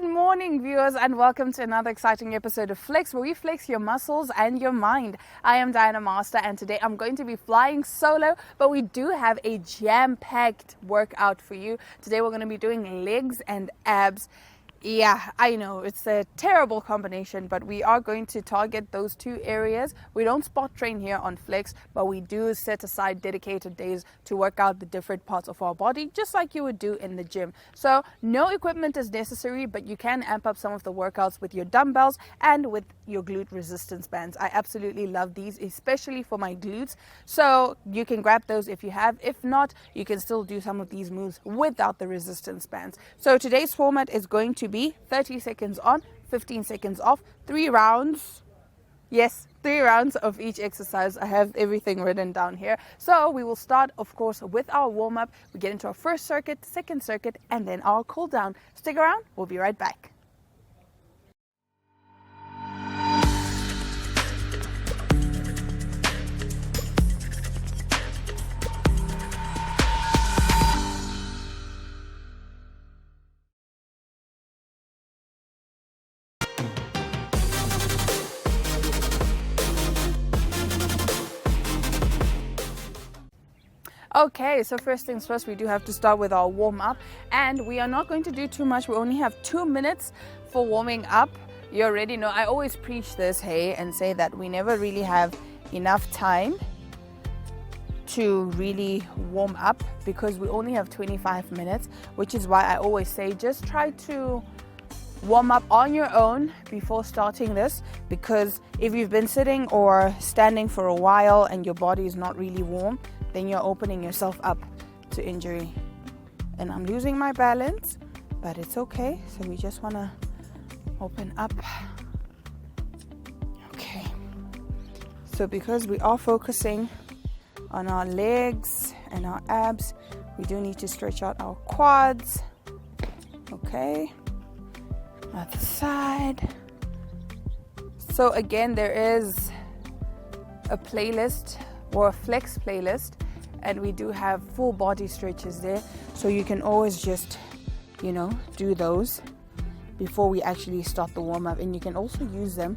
Good morning, viewers, and welcome to another exciting episode of Flex, where we flex your muscles and your mind. I am Diana Master, and today I'm going to be flying solo, but we do have a jam-packed workout for you. Today we're going to be doing legs and abs. Yeah, I know it's a terrible combination, but we are going to target those two areas. We don't spot train here on Flex, but we do set aside dedicated days to work out the different parts of our body, just like you would do in the gym. So no equipment is necessary, but you can amp up some of the workouts with your dumbbells and with your glute resistance bands. I absolutely love these, especially for my glutes. So you can grab those if you have. If not, you can still do some of these moves without the resistance bands. So today's format is going to be 30 seconds on, 15 seconds off, 3 rounds. Yes, 3 rounds of each exercise. I have everything written down here. So we will start, of course, with our warm-up. We get into our first circuit, second circuit, and then our cool down. Stick around. We'll be right back. Okay, so first things first, we do have to start with our warm-up, and we are not going to do too much. We only have 2 minutes for warming up. You already know I always preach this, hey, and say that we never really have enough time to really warm up because we only have 25 minutes, which is why I always say just try to warm up on your own before starting this, because if you've been sitting or standing for a while and your body is not really warm, then you're opening yourself up to injury. And I'm losing my balance, but it's okay. So we just want to open up. Okay. So because we are focusing on our legs and our abs, we do need to stretch out our quads. Okay. Other side. So again, there is a playlist or a Flex playlist, and we do have full body stretches there, so you can always just do those before we actually start the warm-up, and you can also use them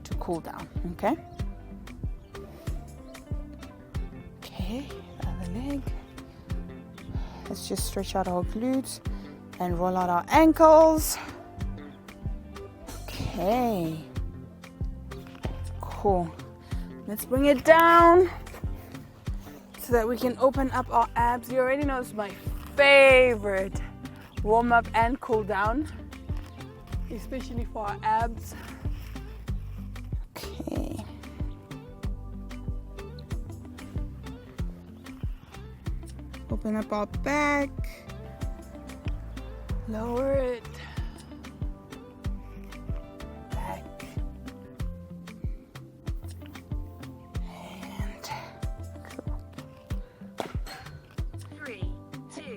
to cool down. Okay, other leg. Let's just stretch out our glutes and roll out our ankles. Okay, cool. Let's bring it down so that we can open up our abs. You already know it's my favorite warm-up and cool down, especially for our abs. Okay. Open up our back. Lower it.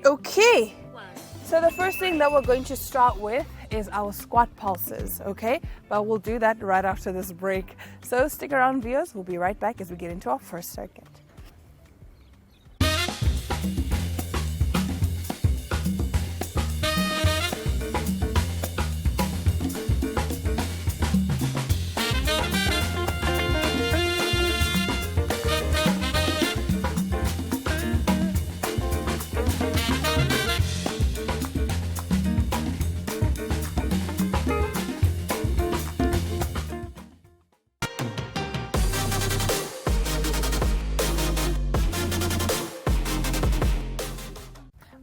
Okay, so the first thing that we're going to start with is our squat pulses, okay? But we'll do that right after this break. So stick around, viewers. We'll be right back as we get into our first circuit.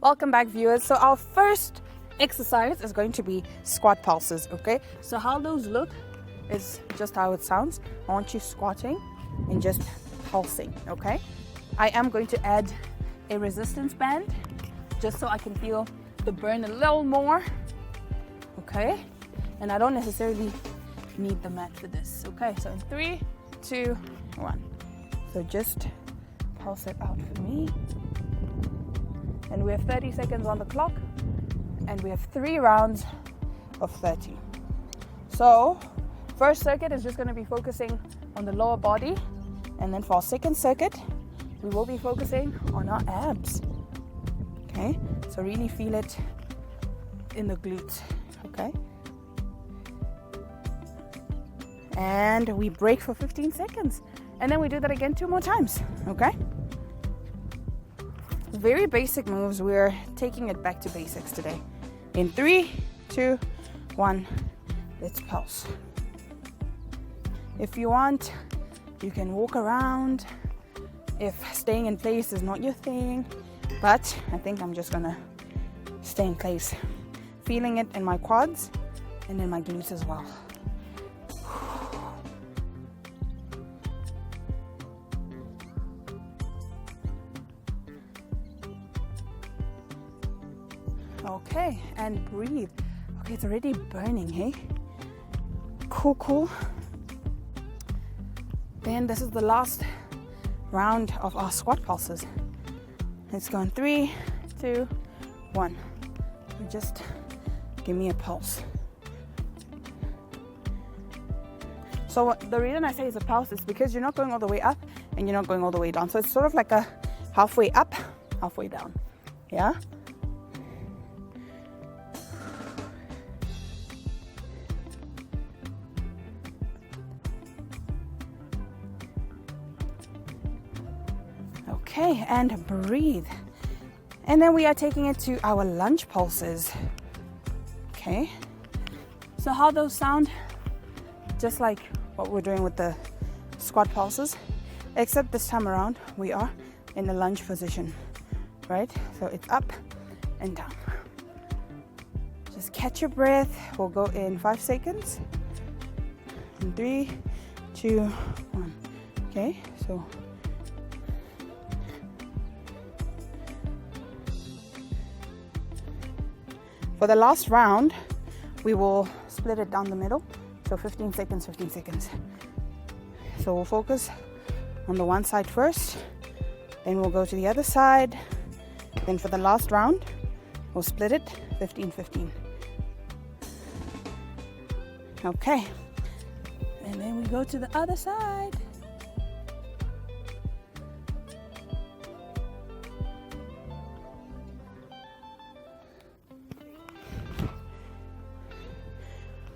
Welcome back, viewers. So our first exercise is going to be squat pulses, okay? So how those look is just how it sounds. I want you squatting and just pulsing, okay? I am going to add a resistance band just so I can feel the burn a little more, okay? And I don't necessarily need the mat for this, okay? So in 3, 2, 1. So just pulse it out for me. And we have 30 seconds on the clock, and we have 3 rounds of 30. So first circuit is just going to be focusing on the lower body, and then for our second circuit we will be focusing on our abs. Okay, so really feel it in the glutes. Okay, and we break for 15 seconds. And then we do that again 2 more times, okay? Very basic moves. We're taking it back to basics today. In 3, 2, 1, let's pulse. If you want, you can walk around if staying in place is not your thing, but I think I'm just gonna stay in place, feeling it in my quads and in my glutes as well. Okay, and breathe. Okay, it's already burning, hey? Cool. Then this is the last round of our squat pulses. Let's go in 3, 2, 1. Just give me a pulse. So the reason I say it's a pulse is because you're not going all the way up and you're not going all the way down. So it's sort of like a halfway up, halfway down. Yeah? Okay, and breathe. And then we are taking it to our lunge pulses. Okay. So how those sound? Just like what we're doing with the squat pulses, except this time around we are in the lunge position, right? So it's up and down. Just catch your breath. We'll go in 5 seconds. In 3, 2, 1. Okay, so for the last round, we will split it down the middle. So 15 seconds, 15 seconds. So we'll focus on the one side first, then we'll go to the other side. Then for the last round, we'll split it 15, 15. Okay. And then we go to the other side.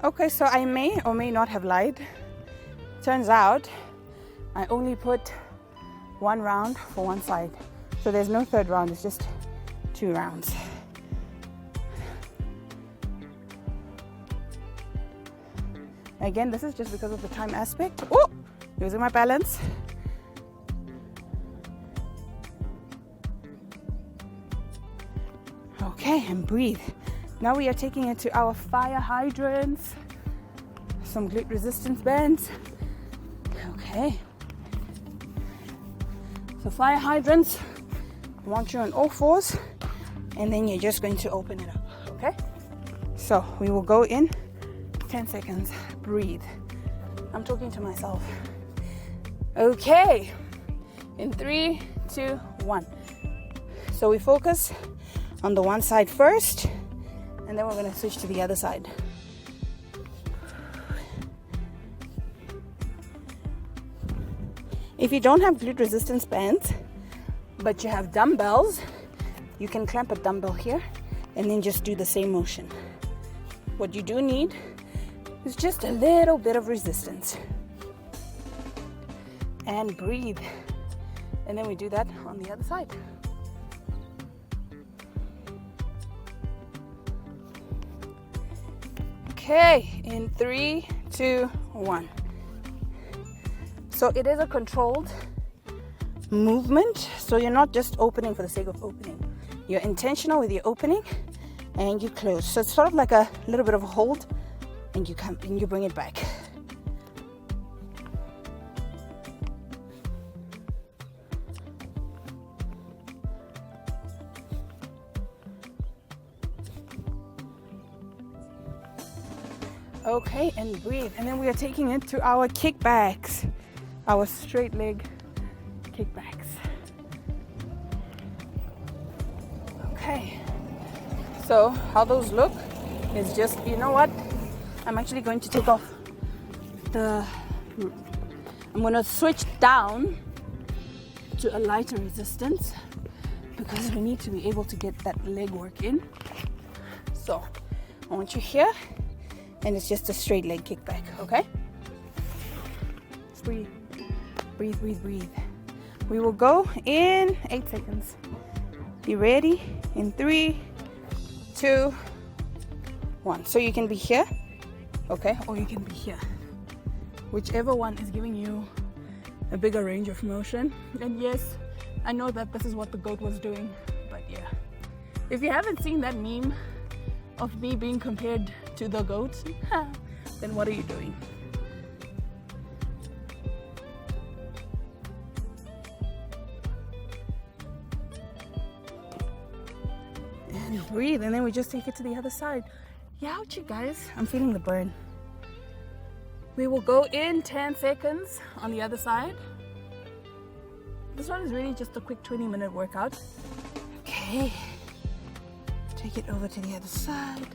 Okay, so I may or may not have lied. Turns out I only put 1 round for one side. So there's no third round, it's just 2 rounds. Again, this is just because of the time aspect. Oh, losing my balance. Okay, and breathe. Now we are taking it to our fire hydrants, some glute resistance bands. Okay. So fire hydrants, I want you on all fours, and then you're just going to open it up, okay? So we will go in 10 seconds, breathe. I'm talking to myself. Okay, in 3, 2, 1. So we focus on the one side first, and then we're going to switch to the other side. If you don't have glute resistance bands, but you have dumbbells, you can clamp a dumbbell here and then just do the same motion. What you do need is just a little bit of resistance. And breathe. And then we do that on the other side. Okay, in 3, 2, 1. So it is a controlled movement. So you're not just opening for the sake of opening. You're intentional with your opening and you close. So it's sort of like a little bit of a hold, and you come and you bring it back. Okay, and breathe. And then we are taking it to our kickbacks, our straight leg kickbacks. Okay, so how those look is just, you know what? I'm actually going to take off I'm going to switch down to a lighter resistance because we need to be able to get that leg work in. So I want you here, and it's just a straight leg kickback, okay? Just breathe. Breathe, breathe, breathe. We will go in 8 seconds. Be ready in 3, 2, 1. So you can be here, okay, or you can be here. Whichever one is giving you a bigger range of motion. And yes, I know that this is what the goat was doing, but yeah. If you haven't seen that meme of me being compared to the goat, then what are you doing? And breathe, and then we just take it to the other side. Ouch, you guys, I'm feeling the burn. We will go in 10 seconds on the other side. This one is really just a quick 20-minute workout. Okay. Take it over to the other side.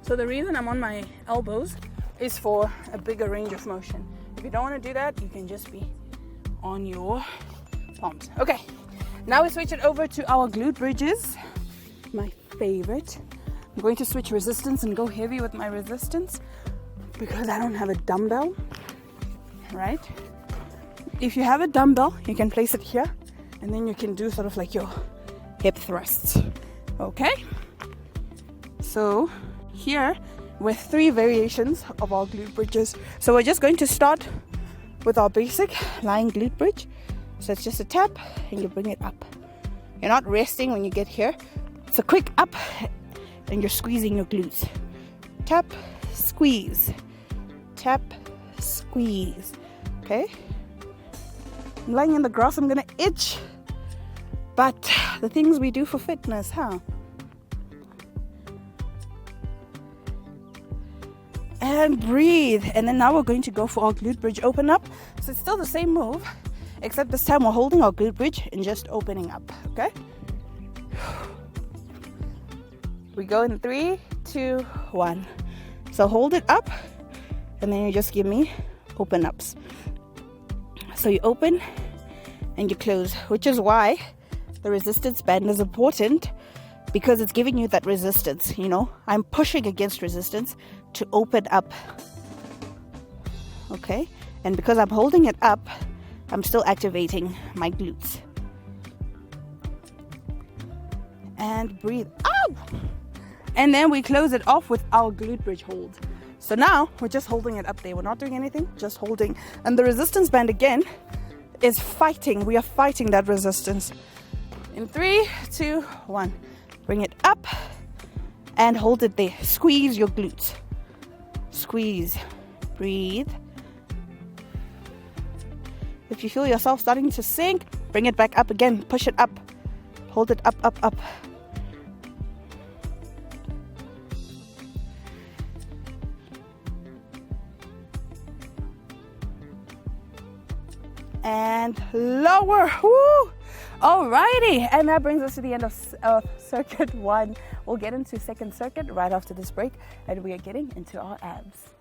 So the reason I'm on my elbows is for a bigger range of motion. If you don't want to do that, you can just be on your palms. Okay, now we switch it over to our glute bridges. My favorite. I'm going to switch resistance and go heavy with my resistance because I don't have a dumbbell, right? If you have a dumbbell, you can place it here and then you can do sort of like your hip thrusts, okay? So here with 3 variations of our glute bridges. So we're just going to start with our basic lying glute bridge. So it's just a tap and you bring it up. You're not resting when you get here. It's a quick up and you're squeezing your glutes. Tap, squeeze. Tap, squeeze. Okay? I'm lying in the grass, I'm gonna itch. But the things we do for fitness, huh? And breathe. And then now we're going to go for our glute bridge open up. So it's still the same move, except this time we're holding our glute bridge and just opening up, okay? We go in 3, 2, 1. So hold it up and then you just give me open ups. So you open and you close, which is why the resistance band is important, because it's giving you that resistance, you know. I'm pushing against resistance to open up, okay? And because I'm holding it up, I'm still activating my glutes. And breathe out. And then we close it off with our glute bridge hold. So now we're just holding it up there. We're not doing anything, just holding. And the resistance band again is fighting. We are fighting that resistance. In 3, 2, 1. Bring it up and hold it there. Squeeze your glutes. Squeeze. Breathe. If you feel yourself starting to sink, bring it back up again. Push it up. Hold it up, up, up. And lower. Woo! Alrighty, and that brings us to the end of circuit 1. We'll get into second circuit right after this break, and we are getting into our abs.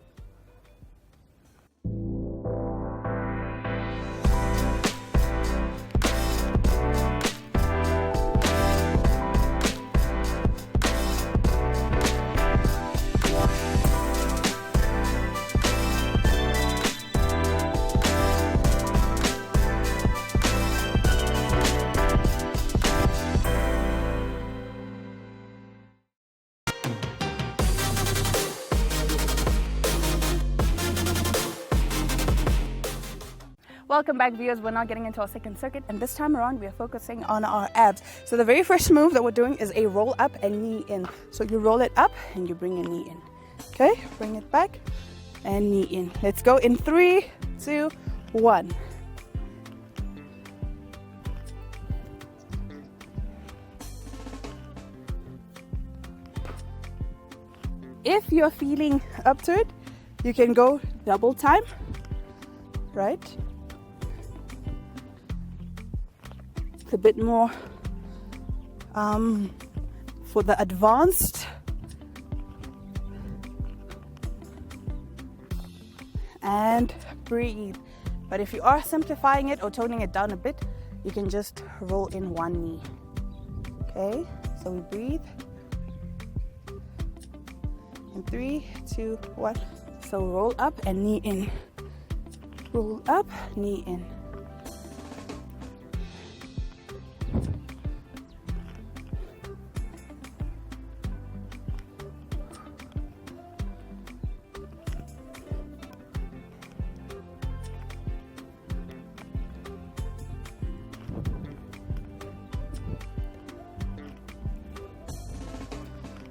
Welcome back, viewers. We're now getting into our second circuit, and this time around we are focusing on our abs. So the very first move that we're doing is a roll up and knee in. So you roll it up and you bring your knee in. Okay, bring it back and knee in. Let's go in 3, 2, 1. If you're feeling up to it, you can go double time, right? It's a bit more for the advanced. And breathe. But if you are simplifying it or toning it down a bit, you can just roll in one knee. Okay, so we breathe. In 3, 2, 1. So roll up and knee in. Roll up, knee in.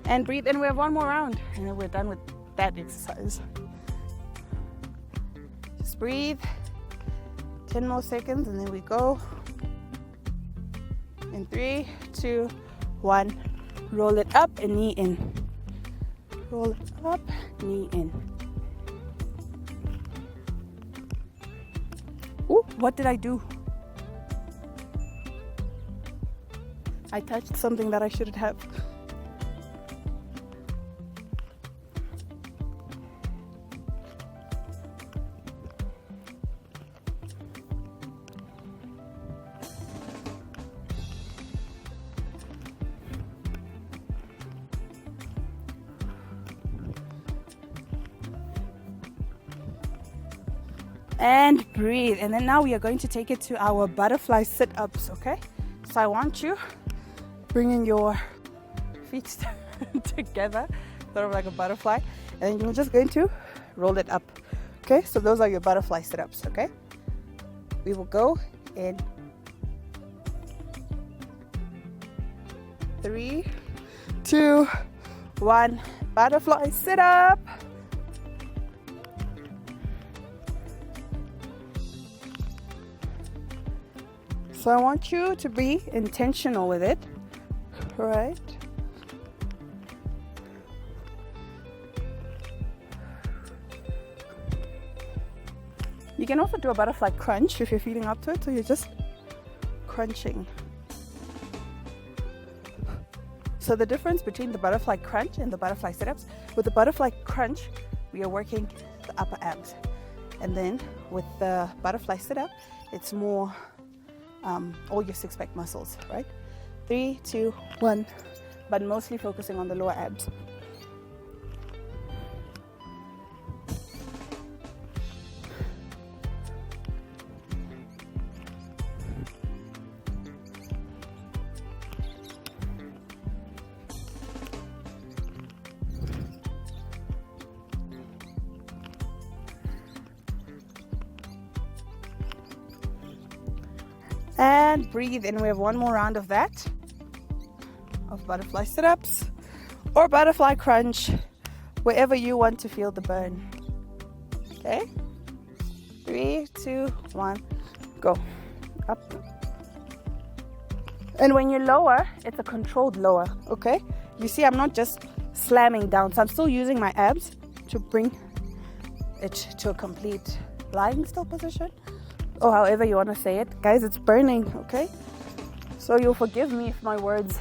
And breathe in. We have one more round and then we're done with that exercise. Just breathe. 10 more seconds and then we go. In 3, 2, 1. Roll it up and knee in. Roll it up, knee in. Ooh, what did I do? I touched something that I shouldn't have. And breathe. And then now we are going to take it to our butterfly sit-ups, okay? So I want you bringing your feet together, sort of like a butterfly. And then you're just going to roll it up, okay? So those are your butterfly sit-ups, okay? We will go in 3, 2, 1. Butterfly sit-up. So I want you to be intentional with it, right? You can also do a butterfly crunch if you're feeling up to it, so you're just crunching. So the difference between the butterfly crunch and the butterfly sit-ups, with the butterfly crunch, we are working the upper abs. And then with the butterfly sit-up, it's more all your six-pack muscles, right? 3, 2, 1, but mostly focusing on the lower abs. And breathe in. We have one more round of that, of butterfly sit-ups or butterfly crunch, wherever you want to feel the burn. Okay? 3, 2, 1, go. Up. And when you lower, it's a controlled lower, okay? You see, I'm not just slamming down, so I'm still using my abs to bring it to a complete lying still position, or however you want to say it. Guys, it's burning, okay? So you'll forgive me if my words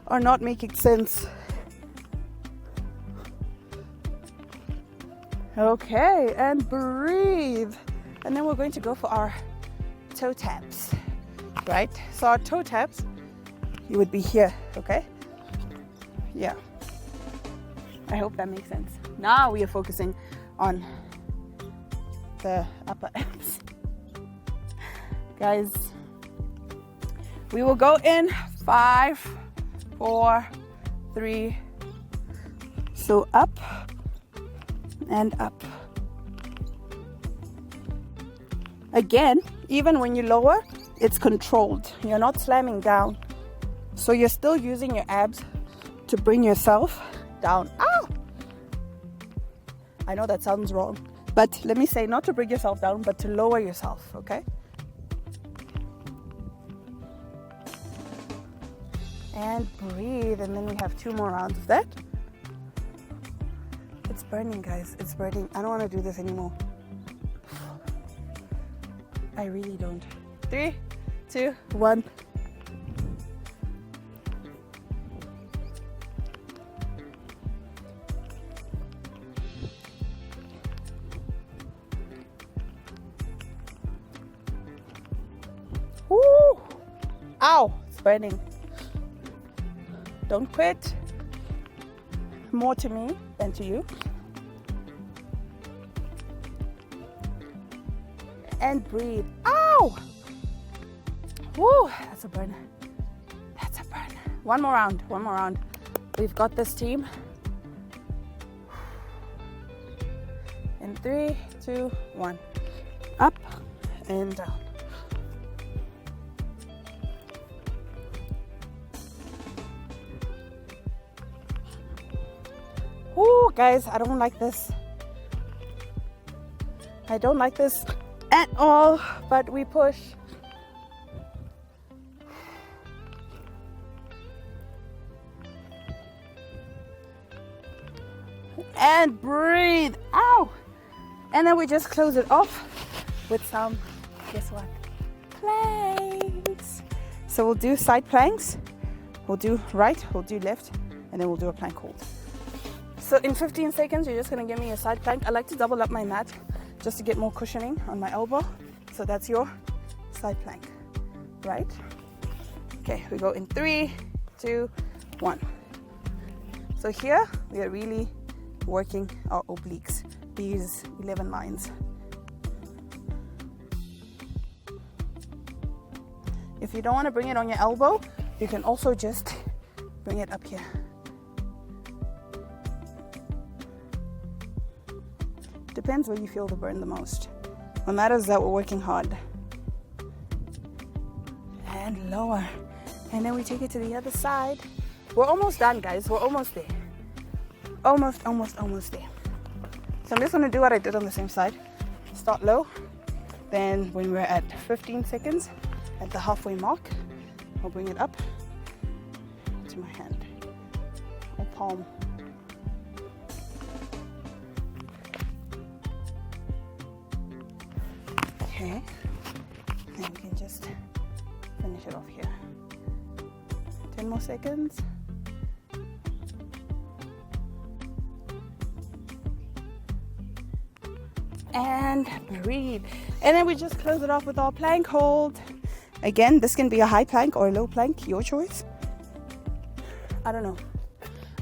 are not making sense. Okay, and breathe. And then we're going to go for our toe taps, right? So our toe taps, you would be here, okay? Yeah. I hope that makes sense. Now we are focusing on the upper abs. Guys, we will go in 5, 4, 3. So up and up. Again, even when you lower, it's controlled. You're not slamming down. So you're still using your abs to bring yourself down. Ow! I know that sounds wrong, but let me say, not to bring yourself down, but to lower yourself, okay? And breathe, and then we have 2 more rounds of that. It's burning, guys. It's burning. I don't want to do this anymore. I really don't. 3, 2, 1. Ow, it's burning. Don't quit. More to me than to you. And breathe. Ow! Woo, that's a burn. That's a burn. One more round, one more round. We've got this, team. In 3, 2, 1. Up and down. Woo, guys, I don't like this. I don't like this at all, but we push. And breathe. Ow! And then we just close it off with some, guess what? Planks. So we'll do side planks. We'll do right, we'll do left, and then we'll do a plank hold. So in 15 seconds, you're just gonna give me a side plank. I like to double up my mat just to get more cushioning on my elbow. So that's your side plank, right? Okay, we go in 3, 2, 1. So here, we are really working our obliques, these 11 lines. If you don't want to bring it on your elbow, you can also just bring it up here. Depends where you feel the burn the most. What matters is that we're working hard. And lower. And then we take it to the other side. We're almost done, guys. We're almost there. Almost there. So I'm just going to do what I did on the same side. Start low. Then when we're at 15 seconds, at the halfway mark, I'll bring it up to my hand or palm. Okay, and we can just finish it off here. 10 more seconds. And breathe. And then we just close it off with our plank hold. Again, this can be a high plank or a low plank, your choice. I don't know.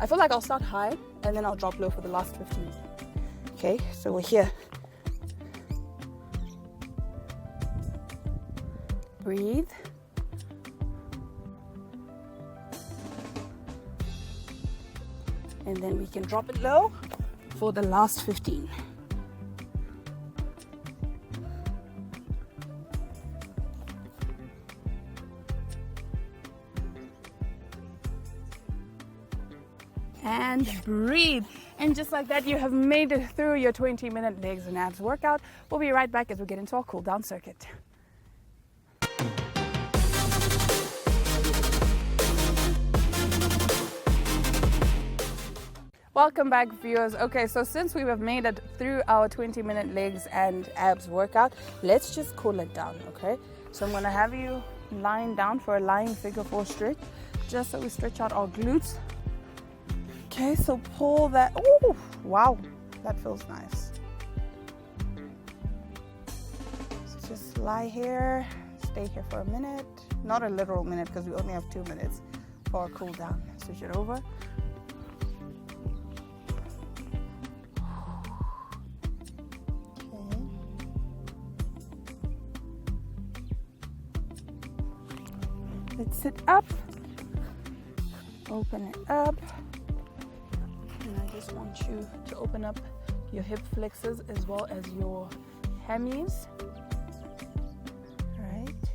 I feel like I'll start high and then I'll drop low for the last 15. Okay, so we're here. Breathe. And then we can drop it low for the last 15. And breathe. And just like that, you have made it through your 20-minute legs and abs workout. We'll be right back as we get into our cool down circuit. Welcome back, viewers. Okay, so since we have made it through our 20-minute legs and abs workout, let's just cool it down, okay? So I'm gonna have you lying down for a lying figure 4 stretch, just so we stretch out our glutes. Okay, so pull that. Oh, wow, that feels nice. So just lie here, stay here for a minute. Not a literal minute because we only have 2 minutes for our cool down. Switch it over. Let's sit up, open it up, and I just want you to open up your hip flexors as well as your hammies. Right?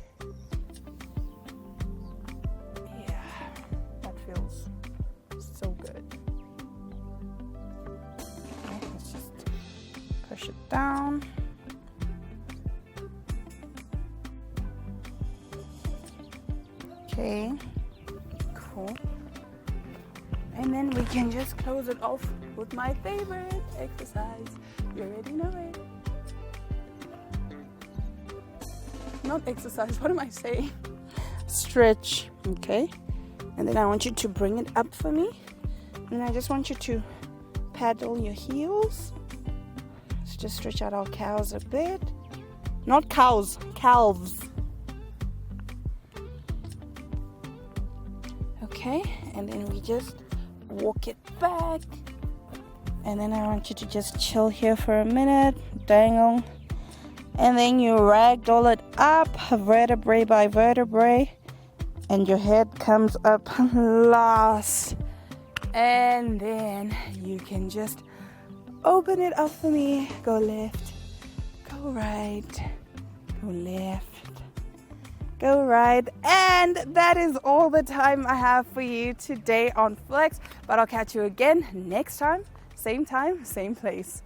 Yeah, that feels so good. Okay, let's just push it down. Okay, cool. And then we can just close it off with my favorite exercise. You already know it. Not exercise, what am I saying? Stretch, okay? And then I want you to bring it up for me. And I just want you to paddle your heels. Let's just stretch out our calves a bit. Not cows, calves. Okay, and then we just walk it back. And then I want you to just chill here for a minute, dangle. And then you ragdoll it up, vertebrae by vertebrae. And your head comes up last. And then you can just open it up for me. Go left, go right, go left, go right. And that is all the time I have for you today on Flex. But I'll catch you again next time, same place.